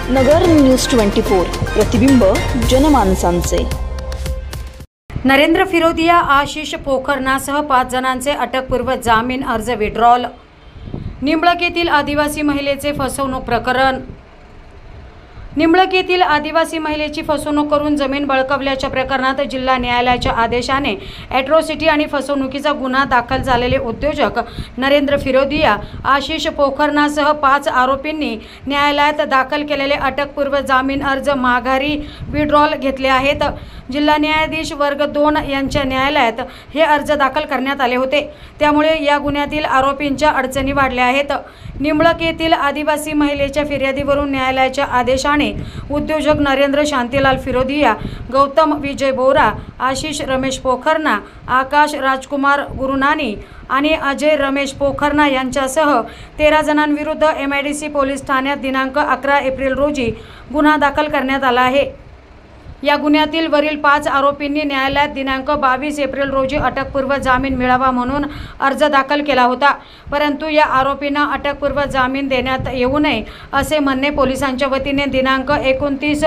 नगर news 24 प्रतिबिंब जनमानसांचे। नरेंद्र फिरोदिया, आशिष पोखरनासह 5 जणांचे अटकपूर्व जामीन अर्ज विड्रॉल। निंबळक येथील आदिवासी महिलेचे फसवणूक प्रकरण। निंबळक येथील आदिवासी महिलेची फसवणूक करून जमीन बळकावल्याच्या प्रकरणात जिल्हा न्यायालयाच्या आदेशाने ॲट्रॉसिटी आणि फसवणुकीचा गुन्हा दाखल झालेले उद्योजक नरेंद्र फिरोदिया, आशिष पोखरनासह 5 आरोपींनी न्यायालयात दाखल केलेले अटकपूर्व जामीन अर्ज माघारी विड्रॉल घेतले आहेत। जिल्हा न्यायाधीश वर्ग 2 यांच्या न्यायालयात हे अर्ज दाखल करण्यात आले होते, त्यामुळे या गुन्ह्यातील आरोपींच्या अडचणी वाढल्या आहेत। निंबळक येथील आदिवासी महिलेच्या फिर्यादीवरून न्यायालयाच्या आदेशाने उद्योजक नरेंद्र शांतीलाल फिरोदिया, गौतम विजय बोरा, आशिष रमेश पोखरना, आकाश राजकुमार गुरुनानी आणि अजय रमेश पोखरना यांच्यासह 13 जणांविरुद्ध MIDC पोलीस ठाण्यात दिनांक 11 एप्रिल रोजी गुन्हा दाखल करण्यात आला आहे। या गुन्ह्यातील वरील 5 आरोपींनी न्यायालयात दिनांक 22 एप्रिल रोजी अटकपूर्व जामीन मिळावा म्हणून अर्ज दाखल केला होता, परंतु या आरोपींना अटकपूर्व जामीन देण्यात येऊ नये असे म्हणणे पोलिसांच्या वतीने दिनांक 29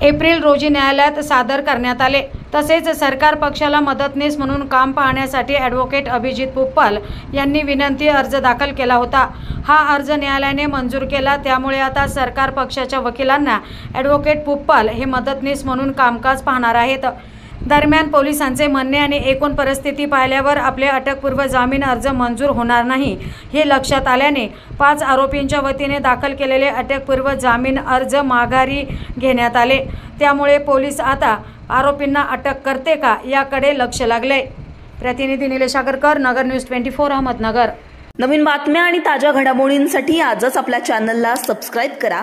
एप्रिल रोजी न्यायालयात सादर करण्यात आले। तसेच सरकार पक्षाला मदतनीस म्हणून काम पाहण्यासाठी ॲडव्होकेट अभिजित पुप्पाल यांनी विनंती अर्ज दाखल केला होता। हा अर्ज न्यायालयाने मंजूर केला, त्यामुळे आता सरकार पक्षाच्या वकिलांना ॲडव्होकेट पुप्पाल हे मदतनीस म्हणून कामकाज पाहणार आहेत। दरम्यान पोलिसांचे म्हणणे आणि एकूण परिस्थिती पाहिल्यावर आपले अटकपूर्व जामीन अर्ज मंजूर होणार नाही हे लक्षात आल्याने 5 आरोपींच्या वतीने दाखल केलेले अटकपूर्व जामीन अर्ज माघारी घेण्यात आले। त्यामुळे पोलीस आता आरोपींना अटक करते का याकडे लक्ष लागले। प्रतिनिधी निलेश आगरकर, नगर न्यूज 24, अहमदनगर। नवीन बातम्या आणि ताज्या घडामोडींसाठी आजच आपल्या चॅनलला सबस्क्राइब करा।